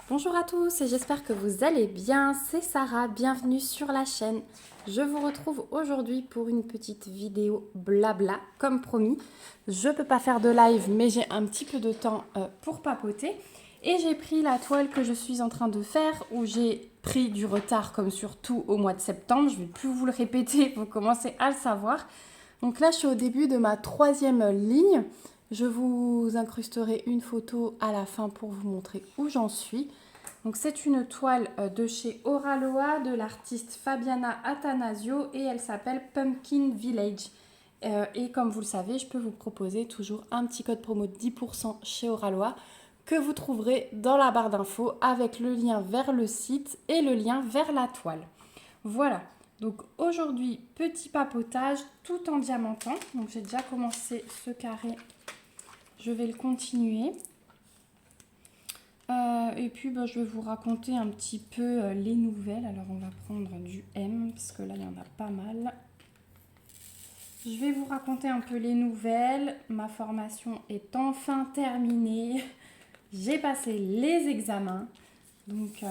Bonjour à tous et j'espère que vous allez bien, c'est Sarah, bienvenue sur la chaîne. Je vous retrouve aujourd'hui pour une petite vidéo blabla, comme promis. Je ne peux pas faire de live mais j'ai un petit peu de temps pour papoter. Et j'ai pris la toile que je suis en train de faire où j'ai pris du retard comme surtout au mois de septembre. Je ne vais plus vous le répéter, vous commencez à le savoir. Donc là je suis au début de ma 3e ligne. Je vous incrusterai une photo à la fin pour vous montrer où j'en suis. Donc c'est une toile de chez Oraloa de l'artiste Fabiana Attanasio et elle s'appelle Pumpkin Village. Et comme vous le savez, je peux vous proposer toujours un petit code promo de 10% chez Oraloa que vous trouverez dans la barre d'infos avec le lien vers le site et le lien vers la toile. Voilà, donc aujourd'hui, petit papotage tout en diamantant. Donc j'ai déjà commencé ce carré, je vais le continuer. Et puis je vais vous raconter un petit peu les nouvelles. Alors on va prendre du M parce que là il y en a pas mal. Je vais vous raconter un peu les nouvelles. Ma formation est enfin terminée. J'ai passé les examens. Donc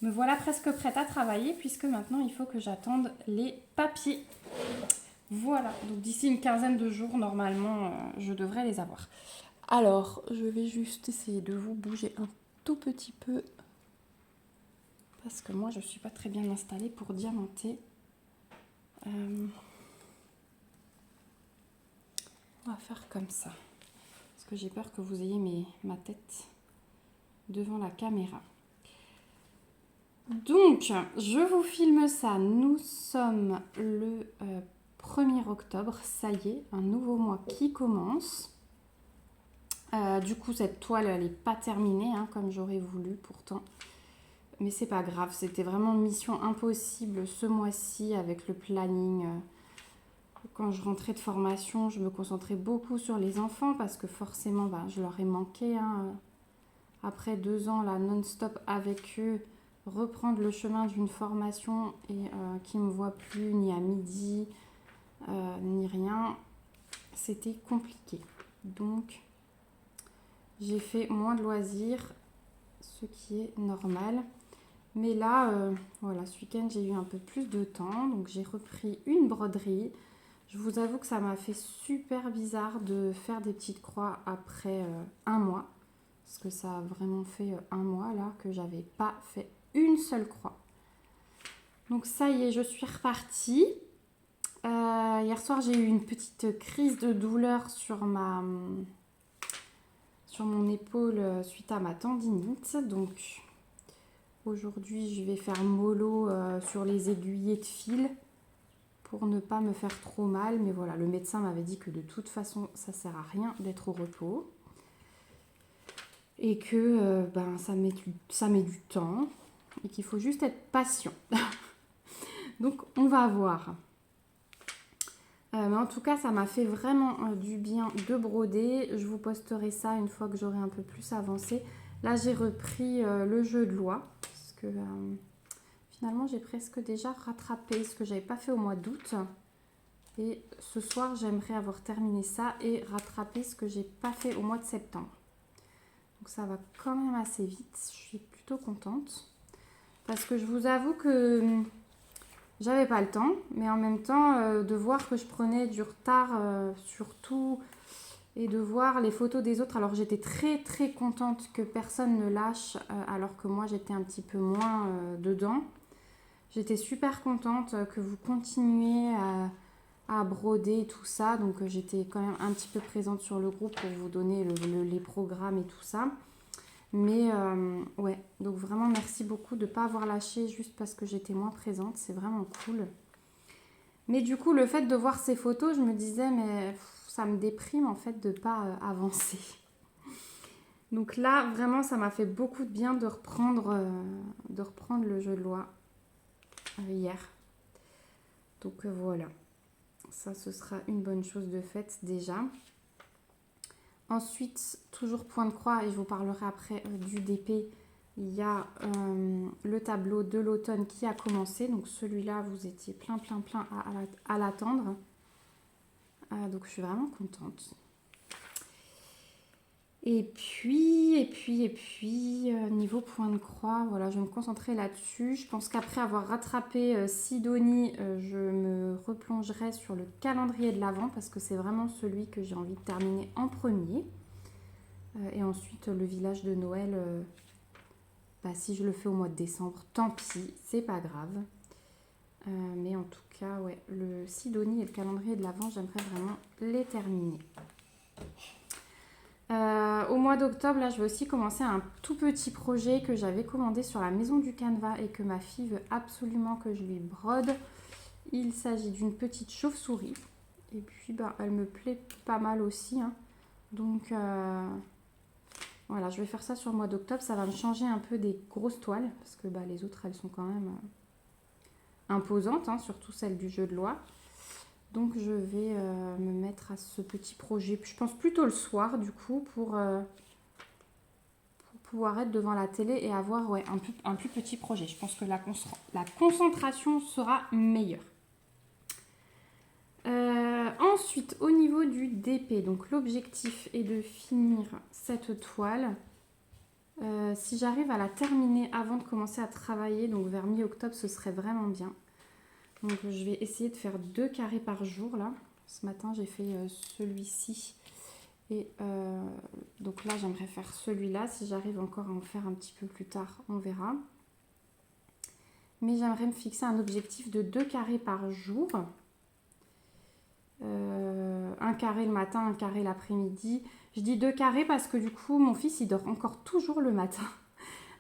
me voilà presque prête à travailler puisque maintenant il faut que j'attende les papiers. Voilà, donc d'ici une quinzaine de jours normalement je devrais les avoir. Alors je vais juste essayer de vous bouger un tout petit peu parce que moi je suis pas très bien installée pour diamanter. On va faire comme ça parce que j'ai peur que vous ayez ma tête devant la caméra. Donc je vous filme ça, nous sommes le 1er octobre, ça y est, un nouveau mois qui commence. Du coup cette toile elle n'est pas terminée comme j'aurais voulu pourtant. Mais c'est pas grave, c'était vraiment mission impossible ce mois-ci avec le planning. Quand je rentrais de formation, je me concentrais beaucoup sur les enfants parce que forcément, je leur ai manqué. Après 2 ans là, non-stop avec eux, reprendre le chemin d'une formation et qui ne me voit plus ni à midi, ni rien, c'était compliqué. Donc, j'ai fait moins de loisirs, ce qui est normal. Mais là, voilà, ce week-end, j'ai eu un peu plus de temps. Donc, j'ai repris une broderie. Je vous avoue que ça m'a fait super bizarre de faire des petites croix après un mois. Parce que ça a vraiment fait un mois là que j'avais pas fait une seule croix. Donc ça y est, je suis repartie. Hier soir, j'ai eu une petite crise de douleur sur mon épaule suite à ma tendinite. Donc aujourd'hui, je vais faire mollo sur les aiguillets de fil pour ne pas me faire trop mal. Mais voilà, le médecin m'avait dit que de toute façon, ça sert à rien d'être au repos. Et que ça met du temps et qu'il faut juste être patient. Donc, on va voir. Mais en tout cas, ça m'a fait vraiment du bien de broder. Je vous posterai ça une fois que j'aurai un peu plus avancé. Là, j'ai repris le jeu de loi. Parce que finalement, j'ai presque déjà rattrapé ce que j'avais pas fait au mois d'août. Et ce soir, j'aimerais avoir terminé ça et rattraper ce que j'ai pas fait au mois de septembre. Donc ça va quand même assez vite. Je suis plutôt contente. Parce que je vous avoue que j'avais pas le temps, mais en même temps, de voir que je prenais du retard sur tout et de voir les photos des autres. Alors j'étais très très contente que personne ne lâche, alors que moi j'étais un petit peu moins dedans. J'étais super contente que vous continuiez à broder tout ça. Donc j'étais quand même un petit peu présente sur le groupe pour vous donner les programmes et tout ça. Mais ouais, donc vraiment merci beaucoup de ne pas avoir lâché juste parce que j'étais moins présente, c'est vraiment cool. Mais du coup, le fait de voir ces photos, je me disais, mais ça me déprime en fait de ne pas avancer. Donc là, vraiment, ça m'a fait beaucoup de bien de reprendre le jeu de loi hier. Donc voilà, ça ce sera une bonne chose de faite déjà. Ensuite, toujours point de croix, et je vous parlerai après du DP, il y a le tableau de l'automne qui a commencé. Donc celui-là, vous étiez plein à l'attendre. Donc je suis vraiment contente. Niveau point de croix, voilà, je vais me concentrer là-dessus. Je pense qu'après avoir rattrapé Sidonie, je me replongerai sur le calendrier de l'Avent parce que c'est vraiment celui que j'ai envie de terminer en premier. Et ensuite, le village de Noël, si je le fais au mois de décembre, tant pis, c'est pas grave. Mais en tout cas, ouais, le Sidonie et le calendrier de l'Avent, j'aimerais vraiment les terminer. Au mois d'octobre, là, je vais aussi commencer un tout petit projet que j'avais commandé sur la maison du Canva et que ma fille veut absolument que je lui brode. Il s'agit d'une petite chauve-souris. Et puis, elle me plaît pas mal aussi. Hein. Donc, voilà, je vais faire ça sur le mois d'octobre. Ça va me changer un peu des grosses toiles parce que les autres, elles sont quand même imposantes, hein, surtout celle du jeu de loi. Donc je vais me mettre à ce petit projet, je pense plutôt le soir du coup, pour pouvoir être devant la télé et avoir un plus petit projet. Je pense que la concentration sera meilleure. Ensuite, au niveau du DP, donc l'objectif est de finir cette toile. Si j'arrive à la terminer avant de commencer à travailler, donc vers mi-octobre, ce serait vraiment bien. Donc je vais essayer de faire 2 carrés par jour là. Ce matin j'ai fait celui-ci. Et donc là j'aimerais faire celui-là. Si j'arrive encore à en faire un petit peu plus tard, on verra. Mais j'aimerais me fixer un objectif de 2 carrés par jour. Un carré le matin, un carré l'après-midi. Je dis 2 carrés parce que du coup mon fils il dort encore toujours le matin.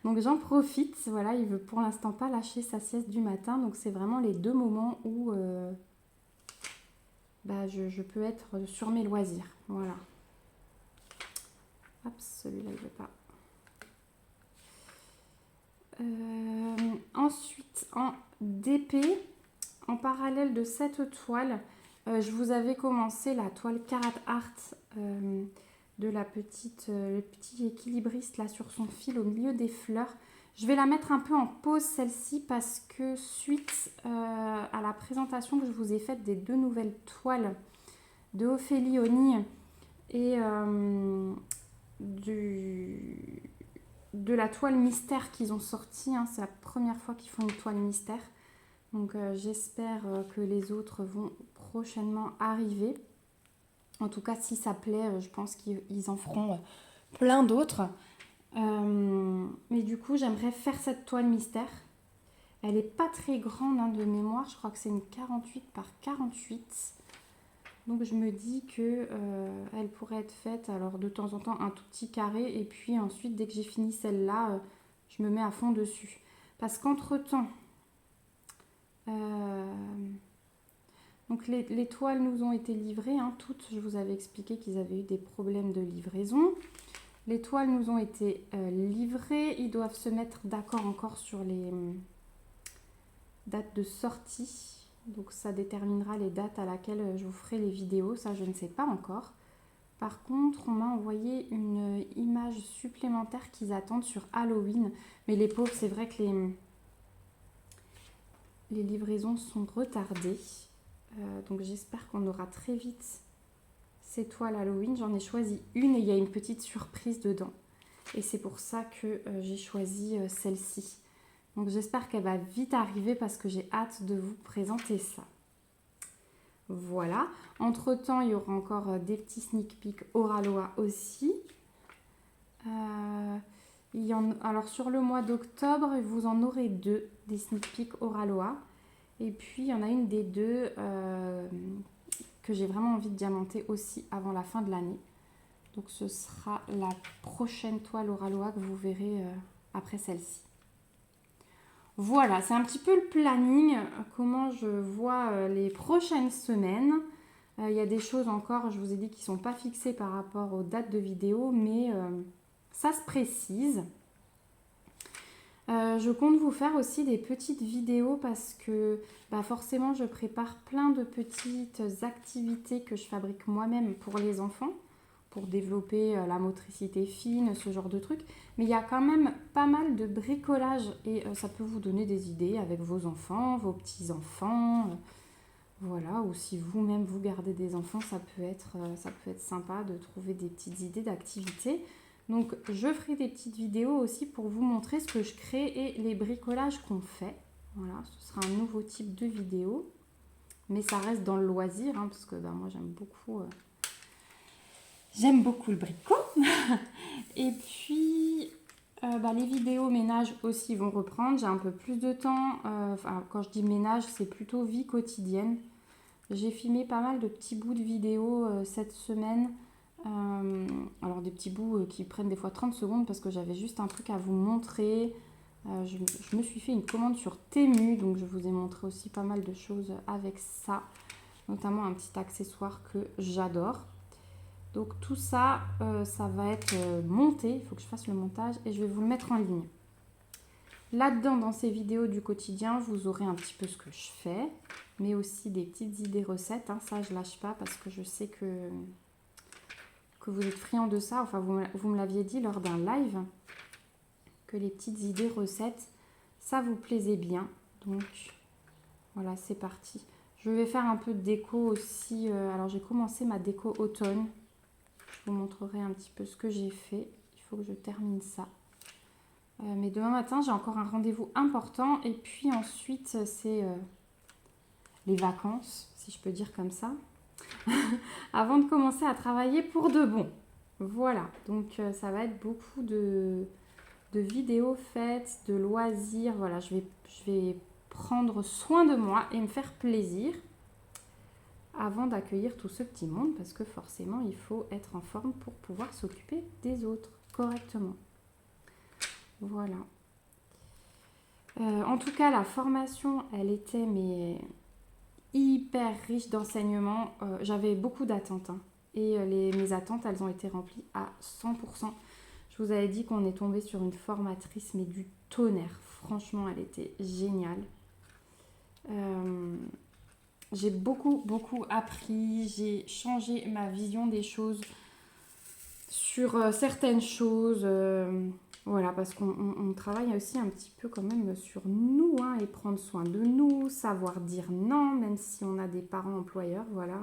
Donc j'en profite, voilà, il veut pour l'instant pas lâcher sa sieste du matin, donc c'est vraiment les 2 moments où je peux être sur mes loisirs, voilà. Hop, celui-là il veut pas. Ensuite, en DP, en parallèle de cette toile, je vous avais commencé la toile Carat Art de le petit équilibriste là sur son fil au milieu des fleurs. Je vais la mettre un peu en pause celle-ci parce que suite à la présentation que je vous ai faite des 2 nouvelles toiles de Ophélie Oni et de la toile mystère qu'ils ont sorti, hein, c'est la première fois qu'ils font une toile mystère. Donc j'espère que les autres vont prochainement arriver. En tout cas, si ça plaît, je pense qu'ils en feront plein d'autres. Mais du coup, j'aimerais faire cette toile mystère. Elle n'est pas très grande de mémoire. Je crois que c'est une 48 par 48. Donc je me dis que elle pourrait être faite alors de temps en temps un tout petit carré. Et puis ensuite, dès que j'ai fini celle-là, je me mets à fond dessus. Parce qu'entre-temps... donc les toiles nous ont été livrées, hein, toutes. Je vous avais expliqué qu'ils avaient eu des problèmes de livraison. Les toiles nous ont été livrées. Ils doivent se mettre d'accord encore sur les dates de sortie. Donc ça déterminera les dates à laquelle je vous ferai les vidéos. Ça, je ne sais pas encore. Par contre, on m'a envoyé une image supplémentaire qu'ils attendent sur Halloween. Mais les pauvres, c'est vrai que les livraisons sont retardées. Donc j'espère qu'on aura très vite ces toiles Halloween. J'en ai choisi une et il y a une petite surprise dedans. Et c'est pour ça que j'ai choisi celle-ci. Donc j'espère qu'elle va vite arriver parce que j'ai hâte de vous présenter ça. Voilà. Entre-temps, il y aura encore des petits sneak peeks Oraloa aussi. Alors sur le mois d'octobre, vous en aurez 2, des sneak peeks Oraloa. Et puis il y en a une des 2 que j'ai vraiment envie de diamanter aussi avant la fin de l'année. Donc ce sera la prochaine toile Oraloa que vous verrez après celle-ci. Voilà, c'est un petit peu le planning, comment je vois les prochaines semaines. Il y a des choses encore, je vous ai dit, qui ne sont pas fixées par rapport aux dates de vidéo, mais ça se précise. Je compte vous faire aussi des petites vidéos parce que forcément je prépare plein de petites activités que je fabrique moi-même pour les enfants, pour développer la motricité fine, ce genre de trucs. Mais il y a quand même pas mal de bricolage et ça peut vous donner des idées avec vos enfants, vos petits-enfants. Voilà, ou si vous-même vous gardez des enfants, ça peut être sympa de trouver des petites idées d'activités. Donc je ferai des petites vidéos aussi pour vous montrer ce que je crée et les bricolages qu'on fait. Voilà, ce sera un nouveau type de vidéo. Mais ça reste dans le loisir, hein, parce que moi j'aime beaucoup le bricot. Et puis les vidéos ménage aussi vont reprendre. J'ai un peu plus de temps. Quand je dis ménage, c'est plutôt vie quotidienne. J'ai filmé pas mal de petits bouts de vidéos cette semaine. Alors des petits bouts qui prennent des fois 30 secondes parce que j'avais juste un truc à vous montrer. Je me suis fait une commande sur Temu, donc je vous ai montré aussi pas mal de choses avec ça, notamment un petit accessoire que j'adore. Donc tout ça, ça va être monté, il faut que je fasse le montage et je vais vous le mettre en ligne. Là-dedans, dans ces vidéos du quotidien, vous aurez un petit peu ce que je fais, mais aussi des petites idées recettes. Hein. Ça, je lâche pas parce que je sais que vous êtes friands de ça. Enfin, vous me l'aviez dit lors d'un live, que les petites idées recettes, ça vous plaisait bien. Donc, voilà, c'est parti. Je vais faire un peu de déco aussi. Alors, j'ai commencé ma déco automne. Je vous montrerai un petit peu ce que j'ai fait. Il faut que je termine ça. Mais demain matin, j'ai encore un rendez-vous important. Et puis ensuite, c'est les vacances, si je peux dire comme ça. Avant de commencer à travailler pour de bon. Voilà, donc ça va être beaucoup de vidéos faites, de loisirs. Voilà, je vais prendre soin de moi et me faire plaisir avant d'accueillir tout ce petit monde parce que forcément, il faut être en forme pour pouvoir s'occuper des autres correctement. Voilà. En tout cas, la formation, elle était hyper riche d'enseignements. J'avais beaucoup d'attentes. Hein. Et mes attentes, elles ont été remplies à 100%. Je vous avais dit qu'on est tombé sur une formatrice, mais du tonnerre. Franchement, elle était géniale. J'ai beaucoup appris. J'ai changé ma vision des choses sur certaines choses. Voilà, parce qu'on travaille aussi un petit peu quand même sur nous, hein, et prendre soin de nous, savoir dire non, même si on a des parents employeurs, voilà.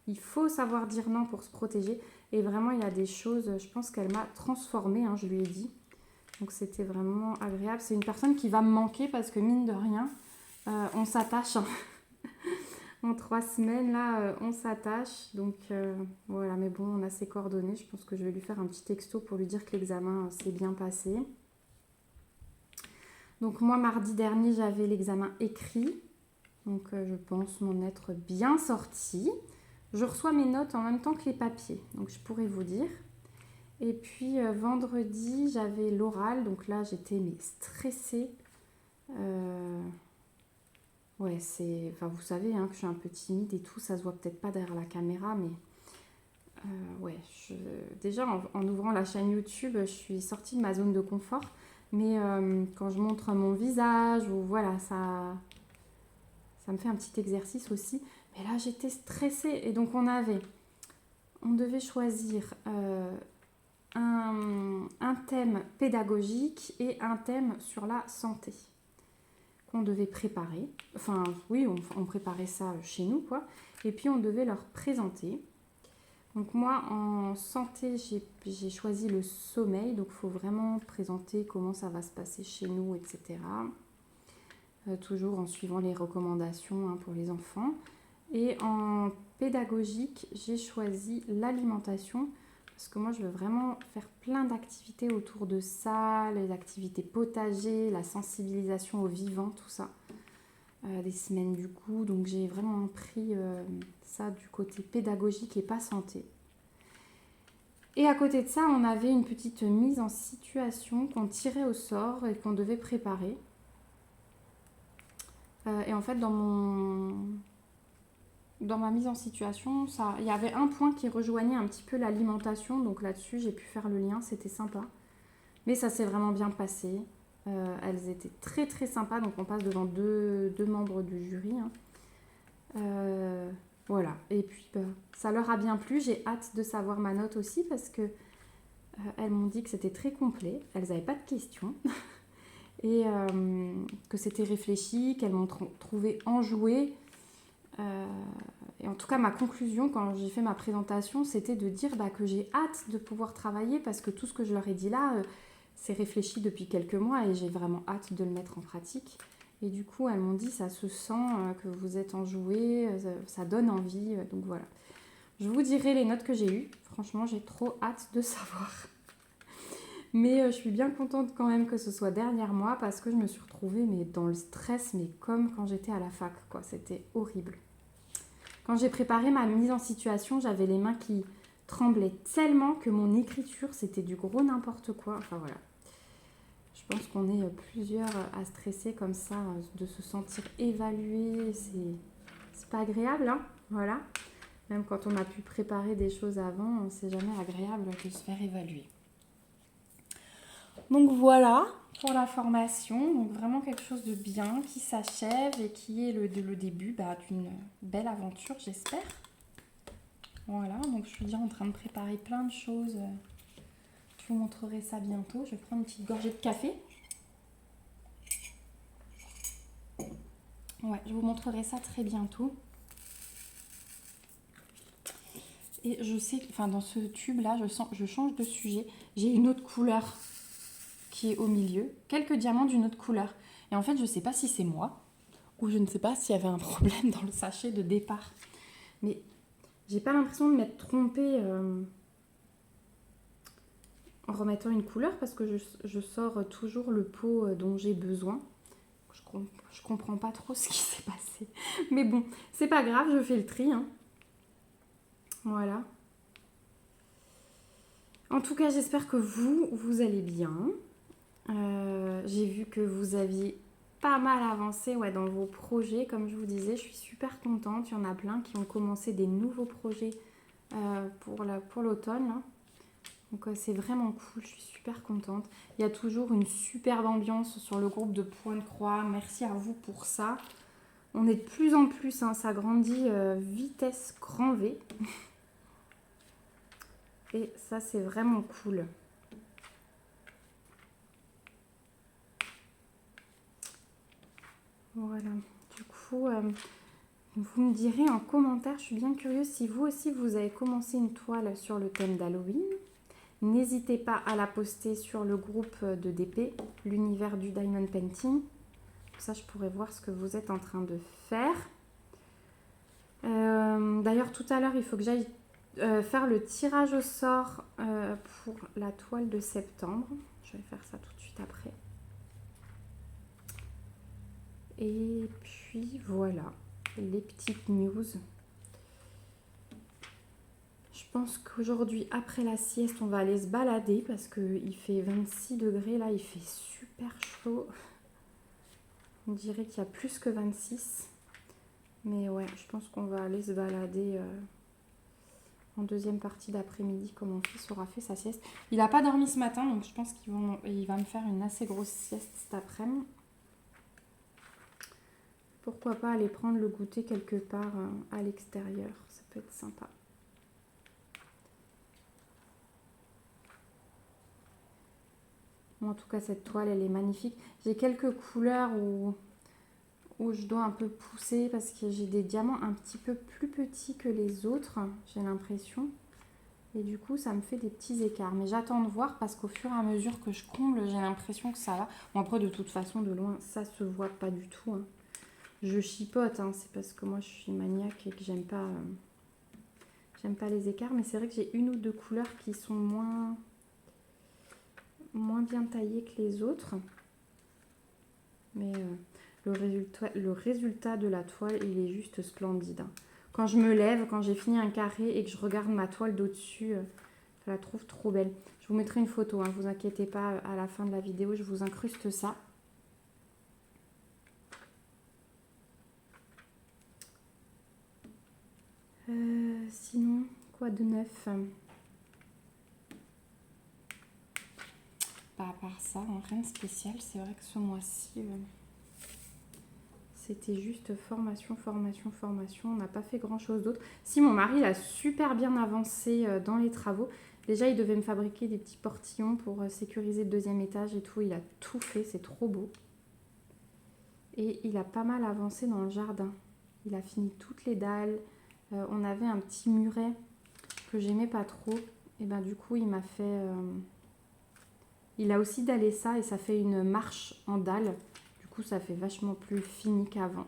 Il faut savoir dire non pour se protéger. Et vraiment, il y a des choses, je pense qu'elle m'a transformée, hein, je lui ai dit. Donc c'était vraiment agréable. C'est une personne qui va me manquer parce que mine de rien, on s'attache. Hein. En 3 semaines, là, on s'attache. Donc voilà, mais bon, on a ses coordonnées. Je pense que je vais lui faire un petit texto pour lui dire que l'examen s'est bien passé. Donc moi, mardi dernier, j'avais l'examen écrit. Donc je pense m'en être bien sortie. Je reçois mes notes en même temps que les papiers. Donc je pourrais vous dire. Et puis vendredi, j'avais l'oral. Donc là, j'étais stressée. Ouais, enfin, vous savez hein, que je suis un peu timide et tout, ça se voit peut-être pas derrière la caméra, mais ouais, déjà en ouvrant la chaîne YouTube, je suis sortie de ma zone de confort, mais quand je montre mon visage, ou voilà, ça me fait un petit exercice aussi. Mais là, j'étais stressée et donc on devait choisir un thème pédagogique et un thème sur la santé. On devait préparer, enfin oui, on préparait ça chez nous quoi, et puis on devait leur présenter. Donc moi en santé j'ai choisi le sommeil, donc il faut vraiment présenter comment ça va se passer chez nous, etc. Toujours en suivant les recommandations hein, pour les enfants. Et en pédagogique j'ai choisi l'alimentation, parce que moi je veux vraiment faire plein d'activités autour de ça, les activités potagées, la sensibilisation au vivant, tout ça. Des semaines du goût, donc j'ai vraiment pris ça du côté pédagogique et pas santé. Et à côté de ça, on avait une petite mise en situation qu'on tirait au sort et qu'on devait préparer. Et en fait, dans ma mise en situation, il y avait un point qui rejoignait un petit peu l'alimentation, donc là-dessus j'ai pu faire le lien, c'était sympa. Mais ça s'est vraiment bien passé. Elles étaient très très sympas, donc on passe devant deux membres du jury. Hein. Voilà, et puis ça leur a bien plu, j'ai hâte de savoir ma note aussi parce que elles m'ont dit que c'était très complet, elles n'avaient pas de questions. Et que c'était réfléchi, qu'elles m'ont trouvé enjouée. Et en tout cas, ma conclusion quand j'ai fait ma présentation, c'était de dire que j'ai hâte de pouvoir travailler parce que tout ce que je leur ai dit là, c'est réfléchi depuis quelques mois et j'ai vraiment hâte de le mettre en pratique. Et du coup, elles m'ont dit, ça se sent que vous êtes enjoué, ça donne envie. Donc voilà. Je vous dirai les notes que j'ai eues. Franchement, j'ai trop hâte de savoir. Mais je suis bien contente quand même que ce soit derrière moi parce que je me suis retrouvée dans le stress, mais comme quand j'étais à la fac, quoi. C'était horrible. Quand j'ai préparé ma mise en situation, j'avais les mains qui tremblaient tellement que mon écriture, c'était du gros n'importe quoi. Enfin voilà. Je pense qu'on est plusieurs à stresser comme ça, de se sentir évalué. C'est pas agréable, hein. Voilà. Même quand on a pu préparer des choses avant, c'est jamais agréable de se faire évaluer. Donc voilà pour la formation. Donc vraiment quelque chose de bien qui s'achève et qui est le début d'une belle aventure, j'espère. Voilà, donc je suis déjà en train de préparer plein de choses. Je vous montrerai ça bientôt. Je vais prendre une petite gorgée de café. Ouais, je vous montrerai ça très bientôt. Et je sais, enfin dans ce tube là, je change de sujet. J'ai une autre couleur qui est au milieu, quelques diamants d'une autre couleur. Et en fait, je ne sais pas si c'est moi ou je ne sais pas s'il y avait un problème dans le sachet de départ. Mais j'ai pas l'impression de m'être trompée en remettant une couleur parce que je sors toujours le pot dont j'ai besoin. Je comprends pas trop ce qui s'est passé. Mais bon, c'est pas grave, je fais le tri, hein. Voilà. En tout cas, j'espère que vous allez bien. J'ai vu que vous aviez pas mal avancé dans vos projets. Comme je vous disais, je suis super contente. Il y en a plein qui ont commencé des nouveaux projets pour l'automne. Hein. Donc c'est vraiment cool, je suis super contente. Il y a toujours une superbe ambiance sur le groupe de Point de Croix. Merci à vous pour ça. On est de plus en plus, hein, ça grandit vitesse grand V. Et ça, c'est vraiment cool. Voilà. Du coup, vous me direz en commentaire, je suis bien curieuse, si vous aussi, vous avez commencé une toile sur le thème d'Halloween. N'hésitez pas à la poster sur le groupe de DP, l'univers du Diamond Painting. Ça, je pourrais voir ce que vous êtes en train de faire. D'ailleurs, tout à l'heure, il faut que j'aille faire le tirage au sort pour la toile de septembre. Je vais faire ça tout de suite après. Et puis, voilà, les petites news. Je pense qu'aujourd'hui, après la sieste, on va aller se balader parce qu'il fait 26 degrés. Là, il fait super chaud. On dirait qu'il y a plus que 26. Mais ouais, je pense qu'on va aller se balader en deuxième partie d'après-midi, comme mon fils aura fait sa sieste. Il n'a pas dormi ce matin, donc je pense qu'il va me faire une assez grosse sieste cet après-midi. Pourquoi pas aller prendre le goûter quelque part à l'extérieur, ça peut être sympa. Bon, en tout cas, cette toile, elle est magnifique. J'ai quelques couleurs où je dois un peu pousser parce que j'ai des diamants un petit peu plus petits que les autres, j'ai l'impression. Et du coup, ça me fait des petits écarts. Mais j'attends de voir parce qu'au fur et à mesure que je comble, j'ai l'impression que ça va. Bon, après, de toute façon, de loin, ça se voit pas du tout. Hein. Je chipote, hein. C'est parce que moi, je suis maniaque et que j'aime pas les écarts. Mais c'est vrai que j'ai une ou deux couleurs qui sont moins bien taillées que les autres. Mais le résultat de la toile, il est juste splendide. Hein. Quand je me lève, quand j'ai fini un carré et que je regarde ma toile d'au-dessus, je la trouve trop belle. Je vous mettrai une photo, hein, vous inquiétez pas, à la fin de la vidéo, je vous incruste ça. Sinon, quoi de neuf? À part ça, rien de spécial. C'est vrai que ce mois-ci, c'était juste formation. On n'a pas fait grand-chose d'autre. Si, mon mari, il a super bien avancé dans les travaux. Déjà, il devait me fabriquer des petits portillons pour sécuriser le deuxième étage et tout. Il a tout fait, c'est trop beau. Et il a pas mal avancé dans le jardin. Il a fini toutes les dalles. On avait un petit muret que j'aimais pas trop. Et ben du coup, il m'a fait... il a aussi dallé ça et ça fait une marche en dalle. Du coup, ça fait vachement plus fini qu'avant.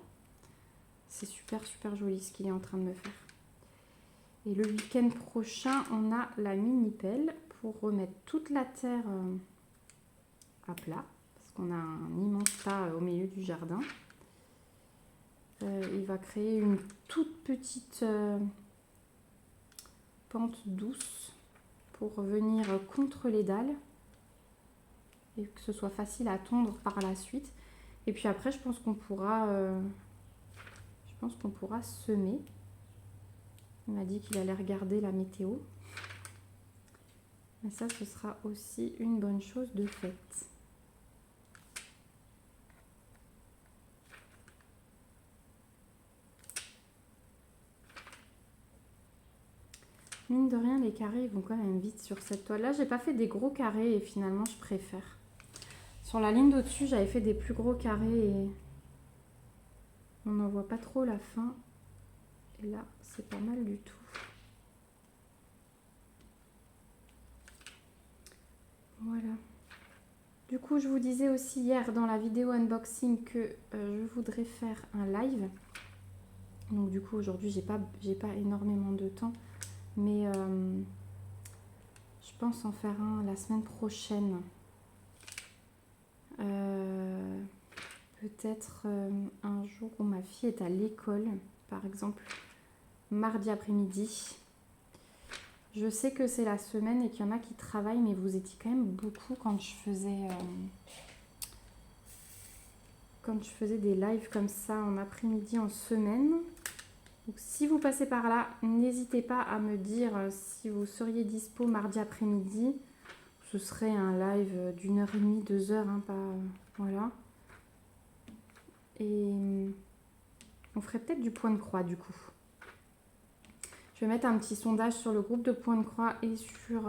C'est super, super joli ce qu'il est en train de me faire. Et le week-end prochain, on a la mini-pelle pour remettre toute la terre à plat. Parce qu'on a un immense tas au milieu du jardin. Il va créer une toute petite pente douce pour venir contre les dalles. Et que ce soit facile à tondre par la suite. Et puis après, je pense qu'on pourra semer. Il m'a dit qu'il allait regarder la météo. Mais ça, ce sera aussi une bonne chose de faite. Mine de rien, les carrés ils vont quand même vite sur cette toile. Là, j'ai pas fait des gros carrés et finalement, je préfère. Sur la ligne d'au-dessus, j'avais fait des plus gros carrés et on n'en voit pas trop la fin. Et là, c'est pas mal du tout. Voilà. Du coup, je vous disais aussi hier dans la vidéo unboxing que je voudrais faire un live. Donc du coup, aujourd'hui, j'ai pas énormément de temps. Mais je pense en faire un la semaine prochaine. Peut-être un jour où ma fille est à l'école, par exemple mardi après-midi. Je sais que c'est la semaine et qu'il y en a qui travaillent, mais vous étiez quand même beaucoup quand je faisais des lives comme ça en après-midi, en semaine. Donc, si vous passez par là, n'hésitez pas à me dire si vous seriez dispo mardi après-midi. Ce serait un live d'1h30, 2h, hein, pas... voilà. Et on ferait peut-être du point de croix du coup. Je vais mettre un petit sondage sur le groupe de point de croix et sur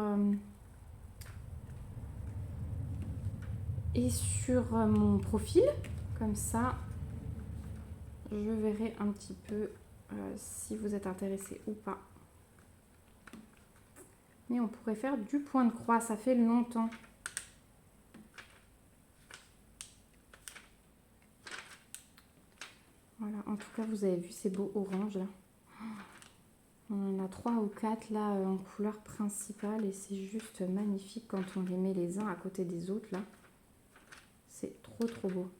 mon profil. Comme ça, je verrai un petit peu si vous êtes intéressé ou pas. Mais on pourrait faire du point de croix, ça fait longtemps. Voilà, en tout cas, vous avez vu ces beaux oranges là. On en a 3 ou 4 là en couleur principale et c'est juste magnifique quand on les met les uns à côté des autres là. C'est trop trop beau.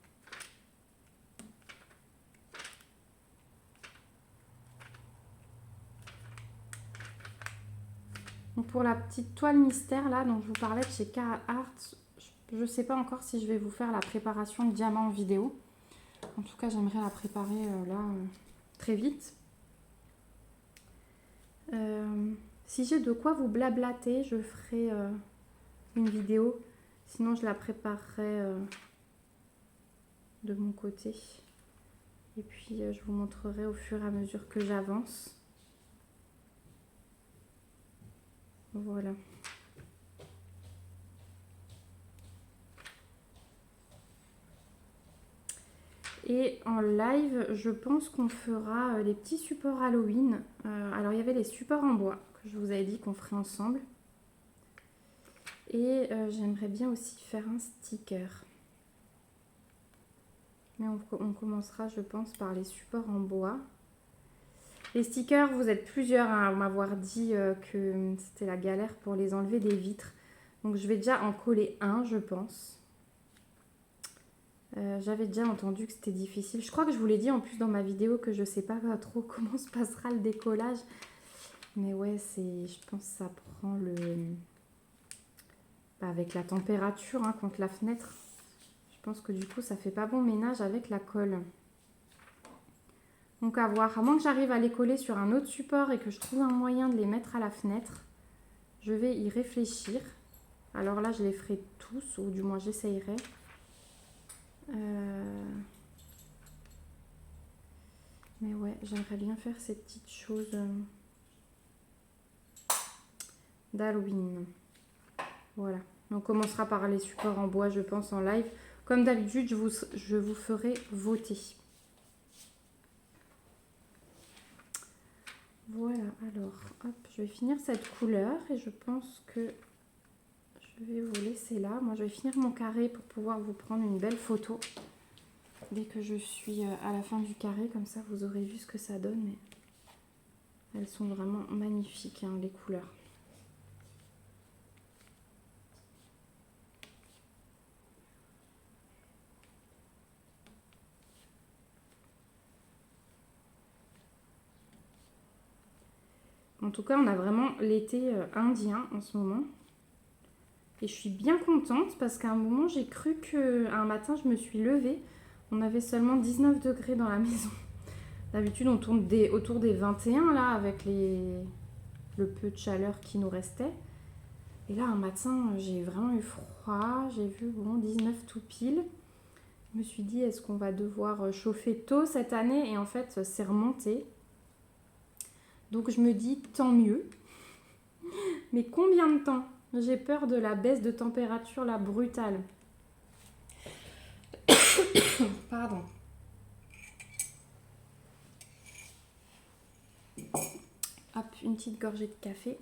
Donc pour la petite toile mystère là dont je vous parlais de chez Cara Art, je ne sais pas encore si je vais vous faire la préparation de diamant en vidéo. En tout cas, j'aimerais la préparer là très vite. Si j'ai de quoi vous blablater, je ferai une vidéo. Sinon, je la préparerai de mon côté. Et puis, je vous montrerai au fur et à mesure que j'avance. Voilà. Et en live, je pense qu'on fera les petits supports Halloween. Alors, il y avait les supports en bois que je vous avais dit qu'on ferait ensemble. Et j'aimerais bien aussi faire un sticker. Mais on commencera, je pense, par les supports en bois. Les stickers, vous êtes plusieurs à m'avoir dit que c'était la galère pour les enlever des vitres. Donc, je vais déjà en coller un, je pense. J'avais déjà entendu que c'était difficile. Je crois que je vous l'ai dit en plus dans ma vidéo que je ne sais pas trop comment se passera le décollage. Mais ouais, je pense que ça prend avec la température contre la fenêtre. Je pense que du coup, ça fait pas bon ménage avec la colle. Donc à voir. À moins que j'arrive à les coller sur un autre support et que je trouve un moyen de les mettre à la fenêtre, je vais y réfléchir. Alors là, je les ferai tous, ou du moins j'essayerai. Mais ouais, j'aimerais bien faire ces petites choses d'Halloween. Voilà. On commencera par les supports en bois, je pense, en live. Comme d'habitude, je vous ferai voter. Voilà, alors, hop, je vais finir cette couleur et je pense que je vais vous laisser là. Moi, je vais finir mon carré pour pouvoir vous prendre une belle photo. Dès que je suis à la fin du carré, comme ça, vous aurez vu ce que ça donne. Mais elles sont vraiment magnifiques, hein, les couleurs. En tout cas, on a vraiment l'été indien en ce moment. Et je suis bien contente parce qu'à un moment, j'ai cru qu'un matin, je me suis levée. On avait seulement 19 degrés dans la maison. D'habitude, on tourne autour des 21 là, avec le peu de chaleur qui nous restait. Et là, un matin, j'ai vraiment eu froid. J'ai vu, bon, 19 tout pile. Je me suis dit, est-ce qu'on va devoir chauffer tôt cette année? Et en fait, c'est remonté. Donc, je me dis, tant mieux. Mais combien de temps? J'ai peur de la baisse de température, là, brutale. Pardon. Hop, une petite gorgée de café.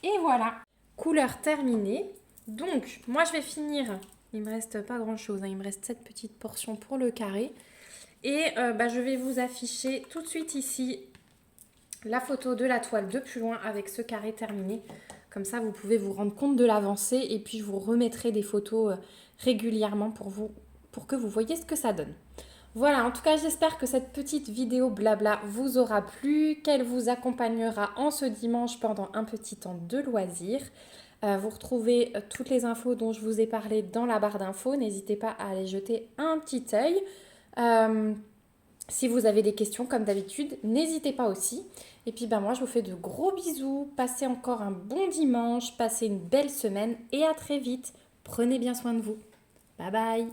Et voilà, couleur terminée. Donc, moi je vais finir, il me reste pas grand chose, hein. Il me reste cette petite portion pour le carré. Et je vais vous afficher tout de suite ici la photo de la toile de plus loin avec ce carré terminé. Comme ça, vous pouvez vous rendre compte de l'avancée et puis je vous remettrai des photos régulièrement pour que vous voyez ce que ça donne. Voilà, en tout cas, j'espère que cette petite vidéo blabla vous aura plu, qu'elle vous accompagnera en ce dimanche pendant un petit temps de loisirs. Vous retrouvez toutes les infos dont je vous ai parlé dans la barre d'infos. N'hésitez pas à aller jeter un petit œil. Si vous avez des questions, comme d'habitude, n'hésitez pas aussi. Et puis moi, je vous fais de gros bisous. Passez encore un bon dimanche, passez une belle semaine et à très vite. Prenez bien soin de vous. Bye bye.